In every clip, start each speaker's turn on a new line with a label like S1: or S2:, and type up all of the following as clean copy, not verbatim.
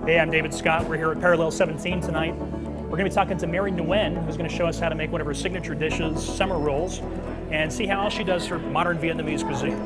S1: Hey, I'm David Scott. We're here at Parallel 17 tonight. We're going to be talking to Mary Nguyen, who's going to show us how to make one of her signature dishes, summer rolls, and see how she does her modern Vietnamese cuisine.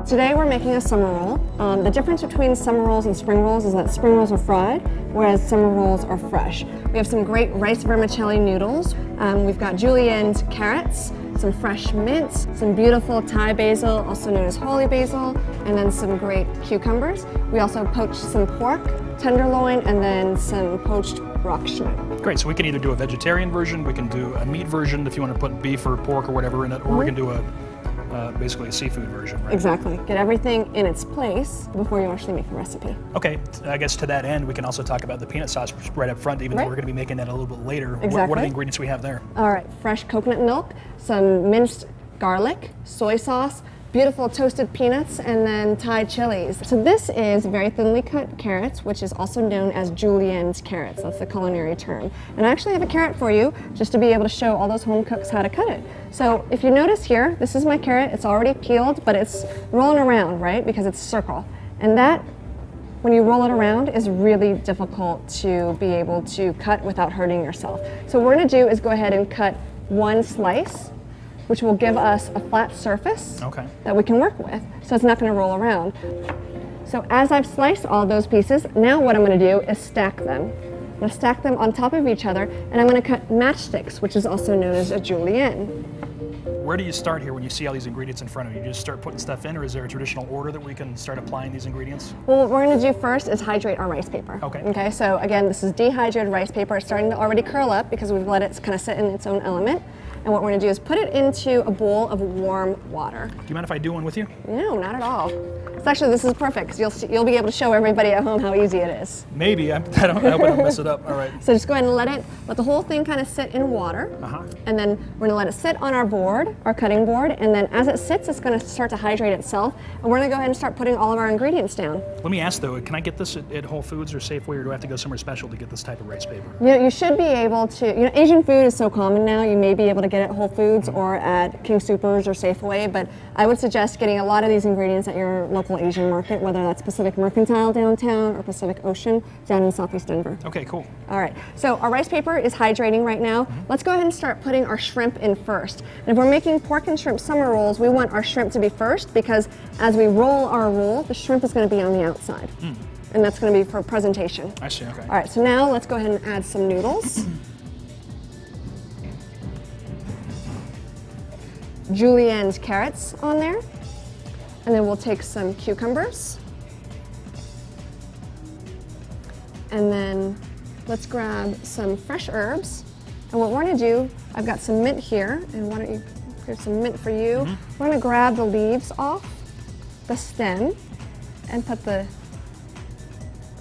S2: Today we're making a summer roll. The difference between summer rolls and spring rolls is that spring rolls are fried, whereas summer rolls are fresh. We have some great rice vermicelli noodles. We've got julienne carrots, some fresh mint, some beautiful Thai basil, also known as holy basil, and then some great cucumbers. We also poached some pork, tenderloin, and then some poached rock shrimp.
S1: Great, so we can either do a vegetarian version, we can do a meat version if you want to put beef or pork or whatever in it, or we can do basically a seafood version, right?
S2: Exactly. Get everything in its place before you actually make the recipe.
S1: Okay, I guess to that end, we can also talk about the peanut sauce right up front, even though we're going to be making that a little bit later.
S2: Exactly.
S1: What are the ingredients we have there?
S2: All right, fresh coconut milk, some minced garlic, soy sauce, beautiful toasted peanuts, and then Thai chilies. So this is very thinly cut carrots, which is also known as julienne carrots. That's the culinary term. And I actually have a carrot for you, just to be able to show all those home cooks how to cut it. So if you notice here, this is my carrot. It's already peeled, but it's rolling around, right? Because it's a circle. And that, when you roll it around, is really difficult to be able to cut without hurting yourself. So what we're gonna do is go ahead and cut one slice, which will give us a flat surface that we can work with, so it's not going to roll around. So as I've sliced all those pieces, now what I'm going to do is stack them. I'm going to stack them on top of each other, and I'm going to cut matchsticks, which is also known as a julienne.
S1: Where do you start here when you see all these ingredients in front of you? You just start putting stuff in, or is there a traditional order that we can start applying these ingredients?
S2: Well, what we're going to do first is hydrate our rice paper. Okay, so again, this is dehydrated rice paper. It's starting to already curl up because we've let it kind of sit in its own element. And what we're going to do is put it into a bowl of warm water.
S1: Do you mind if I do one with you?
S2: No, not at all. It's actually, this is perfect, because you'll be able to show everybody at home how easy it is.
S1: Maybe. I hope I don't mess it up. All right.
S2: So just go ahead and let the whole thing kind of sit in water. And then we're going to let it sit on our board, our cutting board, and then as it sits, it's going to start to hydrate itself. And we're going to go ahead and start putting all of our ingredients down.
S1: Let me ask though, can I get this at Whole Foods or Safeway, or do I have to go somewhere special to get this type of rice paper?
S2: You know, you should be able to, Asian food is so common now, you may be able to get it at Whole Foods or at King Soopers or Safeway, but I would suggest getting a lot of these ingredients at your local Asian market, whether that's Pacific Mercantile downtown or Pacific Ocean down in Southeast Denver.
S1: Okay, cool.
S2: All right, so our rice paper is hydrating right now. Let's go ahead and start putting our shrimp in first. And if we're making pork and shrimp summer rolls, we want our shrimp to be first, because as we roll our roll, the shrimp is going to be on the outside. And that's going to be for presentation.
S1: I see, okay.
S2: All right, so now let's go ahead and add some noodles. Julienne carrots on there. And then we'll take some cucumbers. And then let's grab some fresh herbs. And what we're going to do, I've got some mint here, and why don't you, here's some mint for you. We're going to grab the leaves off the stem and put the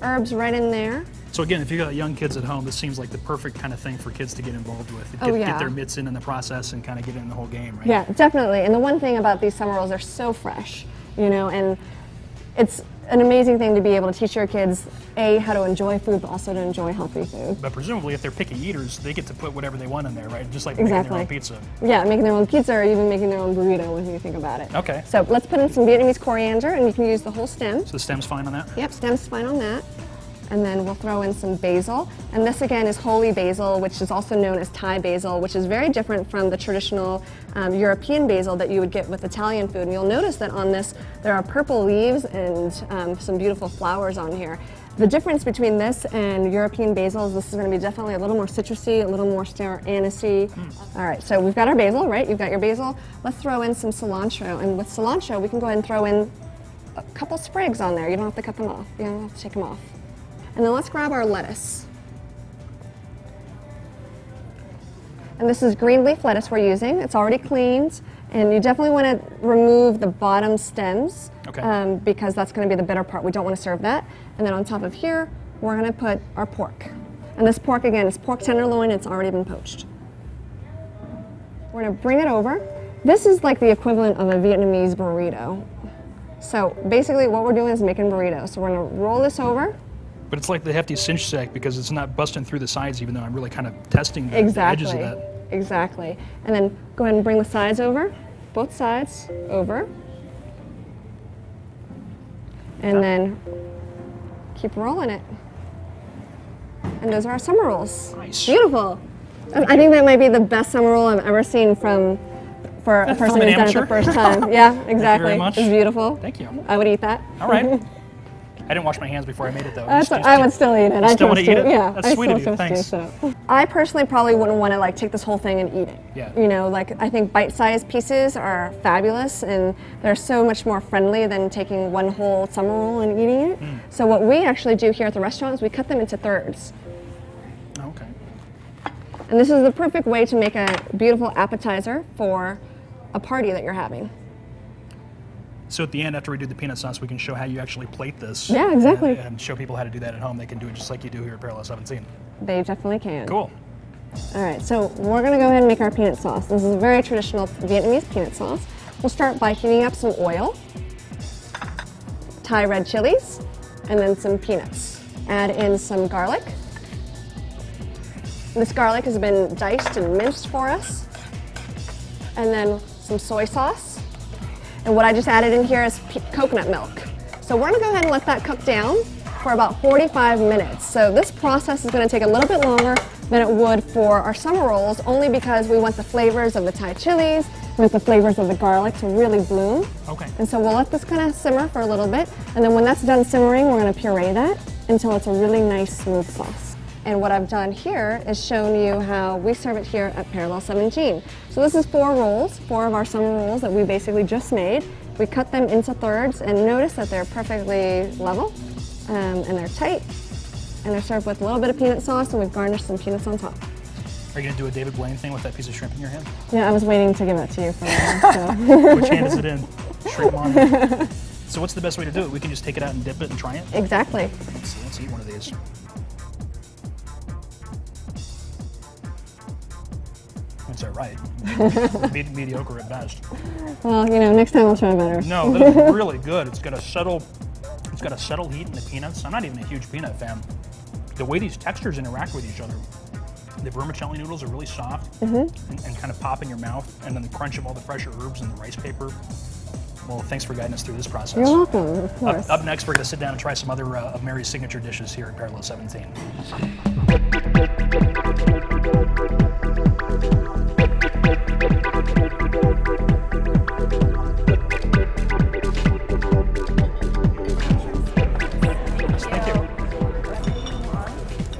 S2: herbs right in there.
S1: So again, if you've got young kids at home, this seems like the perfect kind of thing for kids to get involved with. Get their mitts in the process and kind of get in the whole game, right?
S2: Yeah, definitely. And the one thing about these summer rolls, they're so fresh, and it's an amazing thing to be able to teach your kids, A, how to enjoy food, but also to enjoy healthy food.
S1: But presumably, if they're picky eaters, they get to put whatever they want in there, right? Just like making their own pizza.
S2: Yeah, making their own pizza, or even making their own burrito when you think about it.
S1: Okay.
S2: So let's put in some Vietnamese coriander, and you can use the whole stem.
S1: So the stem's fine on that?
S2: Yep, stem's fine on that. And then we'll throw in some basil. And this again is holy basil, which is also known as Thai basil, which is very different from the traditional European basil that you would get with Italian food. And you'll notice that on this, there are purple leaves and some beautiful flowers on here. The difference between this and European basil is this is going to be definitely a little more citrusy, a little more sour anisey. All right, so we've got our basil, right? You've got your basil. Let's throw in some cilantro. And with cilantro, we can go ahead and throw in a couple sprigs on there. You don't have to cut them off. You don't have to take them off. And then let's grab our lettuce. And this is green leaf lettuce we're using. It's already cleaned. And you definitely want to remove the bottom stems because that's going to be the bitter part. We don't want to serve that. And then on top of here, we're going to put our pork. And this pork, again, is pork tenderloin. It's already been poached. We're going to bring it over. This is like the equivalent of a Vietnamese burrito. So basically what we're doing is making burritos. So we're going to roll this over.
S1: But it's like the hefty cinch sack because it's not busting through the sides, even though I'm really kind of testing the edges of that.
S2: Exactly. And then go ahead and bring the sides over, both sides over. And then keep rolling it. And those are our summer rolls.
S1: Nice.
S2: Beautiful. I think that might be the best summer roll I've ever seen for a person who's done it the first time. Yeah, exactly.
S1: Thank you very much.
S2: It's beautiful.
S1: Thank you.
S2: I would eat that.
S1: All right. I didn't wash my hands before I made it though.
S2: I would still eat it.
S1: I still want to eat it?
S2: Yeah,
S1: That's sweet of you. Thanks.
S2: I personally probably wouldn't want to like take this whole thing and eat it.
S1: Yeah.
S2: You know, like I think bite-sized pieces are fabulous and they're so much more friendly than taking one whole summer roll and eating it. So what we actually do here at the restaurant is we cut them into thirds.
S1: Okay.
S2: And this is the perfect way to make a beautiful appetizer for a party that you're having.
S1: So at the end, after we do the peanut sauce, we can show how you actually plate this.
S2: Yeah, exactly.
S1: And show people how to do that at home. They can do it just like you do here at Parallel 17.
S2: They definitely can.
S1: Cool.
S2: All right, so we're gonna go ahead and make our peanut sauce. This is a very traditional Vietnamese peanut sauce. We'll start by heating up some oil, Thai red chilies, and then some peanuts. Add in some garlic. This garlic has been diced and minced for us. And then some soy sauce. And what I just added in here is coconut milk. So we're gonna go ahead and let that cook down for about 45 minutes. So this process is gonna take a little bit longer than it would for our summer rolls, only because we want the flavors of the Thai chilies, we want the flavors of the garlic to really bloom.
S1: Okay.
S2: And so we'll let this kind of simmer for a little bit, and then when that's done simmering, we're gonna puree that until it's a really nice, smooth sauce. And what I've done here is shown you how we serve it here at Parallel 17. So this is 4 rolls, 4 of our summer rolls that we basically just made. We cut them into thirds and notice that they're perfectly level and they're tight. And they're served with a little bit of peanut sauce and we've garnished some peanuts on top.
S1: Are you gonna do a David Blaine thing with that piece of shrimp in your hand?
S2: Yeah, I was waiting to give it to you for a while. So.
S1: Which hand is it in? Shrimp on. So what's the best way to do it? We can just take it out and dip it and try it?
S2: Exactly.
S1: Let's eat one of these. That's all right. Mediocre at best.
S2: Well, you know, next time I'll try better.
S1: No, this is really good. It's got a subtle heat in the peanuts. I'm not even a huge peanut fan. The way these textures interact with each other. The vermicelli noodles are really soft and kind of pop in your mouth, and then the crunch of all the fresher herbs and the rice paper. Well, thanks for guiding us through this process.
S2: You're welcome, of course.
S1: Up next, we're going to sit down and try some other of Mary's signature dishes here at Parallel 17.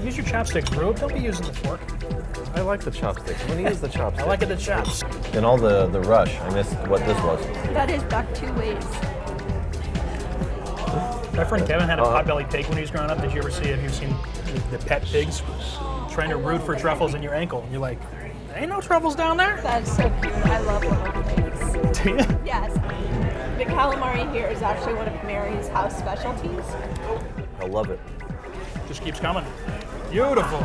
S1: Use your chopsticks, bro. Don't be using the fork.
S3: I like the chopsticks. I'm gonna use the chopsticks.
S1: I like it the chops.
S3: In all the rush, I missed what this was.
S4: That is back 2 ways.
S1: My friend Kevin had a pot-bellied pig when he was growing up. Have you seen the pet pigs trying to root for truffles in your ankle? And you're like, there ain't no truffles down there.
S4: That's so cute. I love little pigs.
S1: Do you?
S4: Yes. The calamari here is actually one of Mary's house specialties.
S3: I love it.
S1: Just keeps coming. Beautiful.